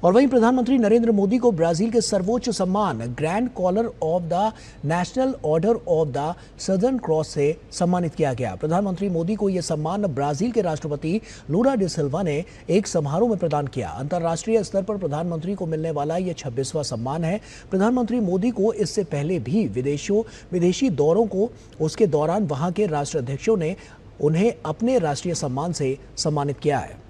और वहीं प्रधानमंत्री नरेंद्र मोदी को ब्राजील के सर्वोच्च सम्मान Grand Collar of the National Order of the Southern Cross से सम्मानित किया गया। प्रधानमंत्री मोदी को यह सम्मान ब्राजील के राष्ट्रपति लूला डी सिल्वा ने एक समारोह में प्रदान किया। अंतर्राष्ट्रीय स्तर पर प्रधानमंत्री को मिलने वाला यह 26वां सम्मान है। प्रधानमंत्री मोदी को इससे पहले भी विदेशी दौरों को उसके दौरान वहां के राष्ट्राध्यक्षों ने उन्हें अपने राष्ट्रीय सम्मान से सम्मानित किया है।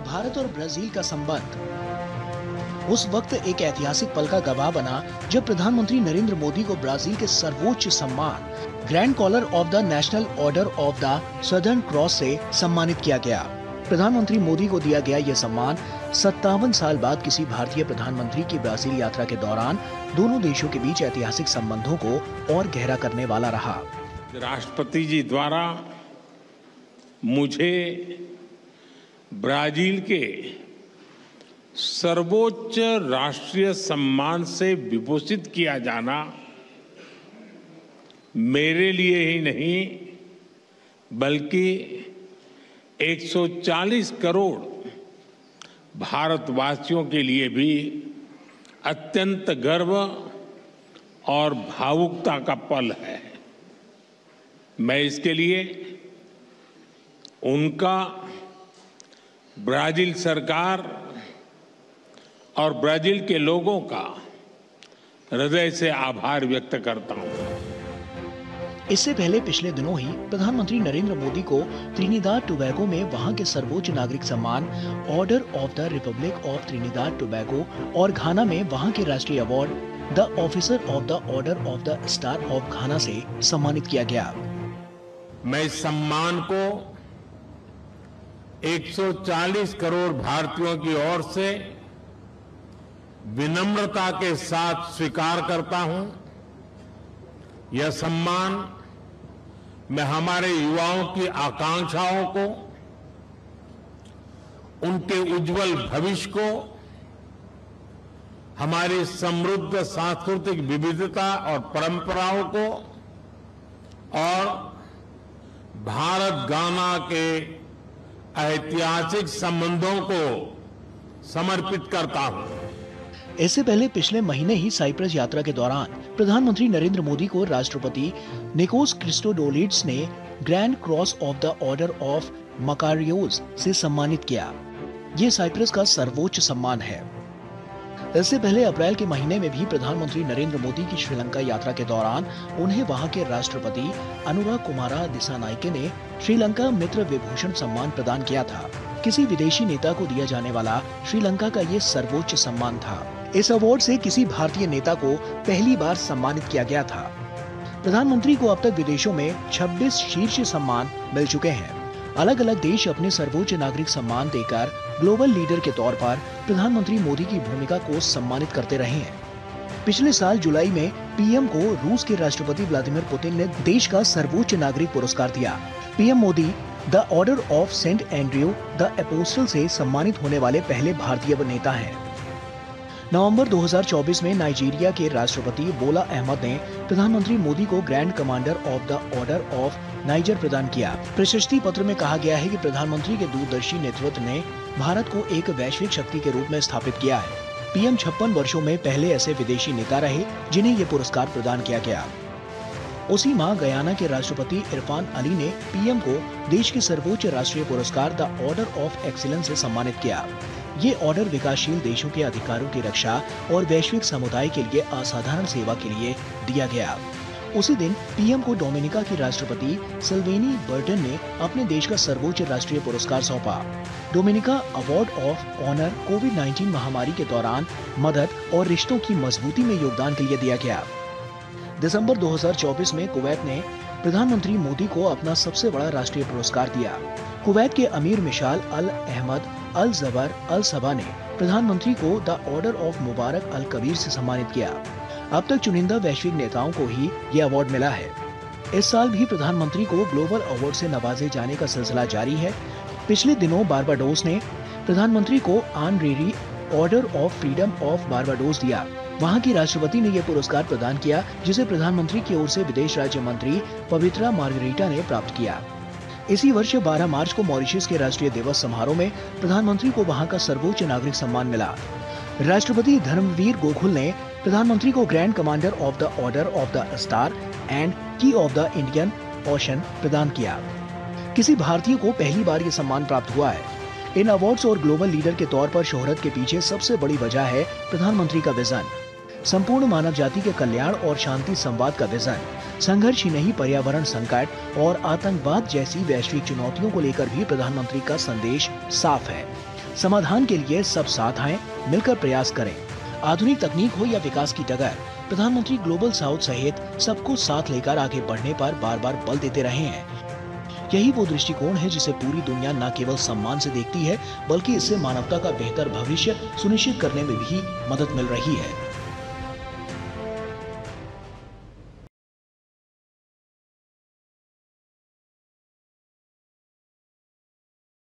भारत और ब्राजील का संबंध उस वक्त एक ऐतिहासिक पल का गवाह बना जब प्रधानमंत्री नरेंद्र मोदी को ब्राजील के सर्वोच्च सम्मान Grand Collar of the National Order of the Southern Cross से सम्मानित किया गया। प्रधानमंत्री मोदी को दिया गया यह सम्मान 57 साल बाद किसी भारतीय प्रधानमंत्री की ब्राजील यात्रा के दौरान दोनों देशों के बीच ऐतिहासिक संबंधों को और गहरा करने वाला रहा। राष्ट्रपति जी द्वारा मुझे ब्राजील के सर्वोच्च राष्ट्रीय सम्मान से विभूषित किया जाना मेरे लिए ही नहीं बल्कि 140 करोड़ भारतवासियों के लिए भी अत्यंत गर्व और भावुकता का पल है। मैं इसके लिए उनका, ब्राजील सरकार और ब्राजील के लोगों का हृदय से आभार व्यक्त करता हूं। इससे पहले पिछले दिनों ही प्रधानमंत्री नरेंद्र मोदी को त्रिनिदाद टोबैगो में वहां के सर्वोच्च नागरिक सम्मान order of the Republic of Trinidad Tobago और घाना में वहां के राष्ट्रीय award the officer of the Order of the star of घाना से सम्मानित किया गया। मैं इस सम्मान को 140 करोड़ भारतीयों की ओर से विनम्रता के साथ स्वीकार करता हूं। यह सम्मान मैं हमारे युवाओं की आकांक्षाओं को, उनके उज्जवल भविष्य को, हमारी समृद्ध सांस्कृतिक विविधता और परंपराओं को और भारत गाना के ऐतिहासिक संबंधों को समर्पित करता हूं। इससे पहले पिछले महीने ही साइप्रस यात्रा के दौरान प्रधानमंत्री नरेंद्र मोदी को राष्ट्रपति निकोस क्रिस्टोडोलिड्स ने grand cross of the Order of Makarios से सम्मानित किया। ये साइप्रस का सर्वोच्च सम्मान है। इससे पहले अप्रैल के महीने में भी प्रधानमंत्री नरेंद्र मोदी की श्रीलंका यात्रा के दौरान उन्हें वहां के राष्ट्रपति अनुरा कुमारा दिसानायके ने श्रीलंका मित्र विभूषण सम्मान प्रदान किया था। किसी विदेशी नेता को दिया जाने वाला श्रीलंका का ये सर्वोच्च सम्मान था। इस अवार्ड से किसी भारतीय नेता को पहली बार सम्मानित किया गया था। प्रधानमंत्री को अब तक विदेशों में 26 शीर्ष सम्मान मिल चुके हैं। अलग अलग देश अपने सर्वोच्च नागरिक सम्मान देकर ग्लोबल लीडर के तौर पर प्रधानमंत्री मोदी की भूमिका को सम्मानित करते रहे हैं। पिछले साल जुलाई में पीएम को रूस के राष्ट्रपति व्लादिमीर पुतिन ने देश का सर्वोच्च नागरिक पुरस्कार दिया। PM Modi the Order of Saint Andrew the Apostle से सम्मानित होने वाले पहले भारतीय नेता हैं। नवंबर 2024 में नाइजीरिया के राष्ट्रपति बोला अहमद ने प्रधानमंत्री मोदी को grand commander of the Order of niger प्रदान किया। प्रशस्ति पत्र में कहा गया है कि प्रधानमंत्री के दूरदर्शी नेतृत्व ने भारत को एक वैश्विक शक्ति के रूप में स्थापित किया है। पीएम 56 वर्षों में पहले ऐसे विदेशी नेता रहे जिन्हें ये पुरस्कार प्रदान किया गया। उसी माह गयाना के राष्ट्रपति इरफान अली ने पीएम को देश के सर्वोच्च राष्ट्रीय पुरस्कार द ऑर्डर ऑफ एक्सीलेंस से सम्मानित किया। ये ऑर्डर विकासशील देशों के अधिकारों की रक्षा और वैश्विक समुदाय के लिए असाधारण सेवा के लिए दिया गया। उसी दिन पीएम को डोमिनिका की राष्ट्रपति सिल्वेनी बर्टन ने अपने देश का सर्वोच्च राष्ट्रीय पुरस्कार सौंपा। डोमिनिका अवार्ड ऑफ ऑनर कोविड-19 महामारी के दौरान मदद और रिश्तों की मजबूती में योगदान के लिए दिया गया। दिसंबर 2024 में कुवैत ने प्रधानमंत्री मोदी को अपना सबसे बड़ा राष्ट्रीय पुरस्कार दिया। कुवैत के अमीर मिशाल अल अहमद अल जबर अल सबा ने प्रधानमंत्री को द ऑर्डर ऑफ मुबारक अल कबीर से सम्मानित किया। अब तक चुनिंदा वैश्विक नेताओं को ही ये अवार्ड मिला है। इस साल भी प्रधानमंत्री को ग्लोबल अवार्ड से नवाजे जाने का सिलसिला जारी है। पिछले दिनों बारबाडोस ने प्रधानमंत्री को honorary order of freedom of Barbados दिया। वहां की राष्ट्रपति ने यह पुरस्कार प्रदान किया, जिसे प्रधानमंत्री की ओर से विदेश राज्य मंत्री पवित्रा मार्गरीटा ने प्राप्त किया। इसी वर्ष 12 मार्च को मॉरिशस के राष्ट्रीय दिवस समारोह में प्रधानमंत्री को वहां का सर्वोच्च नागरिक सम्मान मिला। राष्ट्रपति धर्मवीर गोकुल ने प्रधानमंत्री को grand commander of the Order of the star and की ऑफ द इंडियन ओशन प्रदान किया। किसी भारतीय को पहली बार ये सम्मान प्राप्त हुआ है। इन अवार्ड्स और ग्लोबल लीडर के तौर पर शोहरत के पीछे सबसे बड़ी वजह है प्रधानमंत्री का विजन, संपूर्ण मानव जाति के कल्याण और शांति संवाद का विजन। संघर्ष ही नहीं, पर्यावरण संकट और आतंकवाद जैसी वैश्विक चुनौतियों को लेकर भी प्रधानमंत्री का संदेश साफ है। समाधान के लिए सब साथ आएं, मिलकर प्रयास करें। आधुनिक तकनीक हो या विकास की डगर, प्रधानमंत्री ग्लोबल साउथ सहित सबको साथ लेकर आगे बढ़ने पर बार बार बल देते रहे हैं। यही वो दृष्टिकोण है जिसे पूरी दुनिया न केवल सम्मान से देखती है, बल्कि इससे मानवता का बेहतर भविष्य सुनिश्चित करने में भी मदद मिल रही है।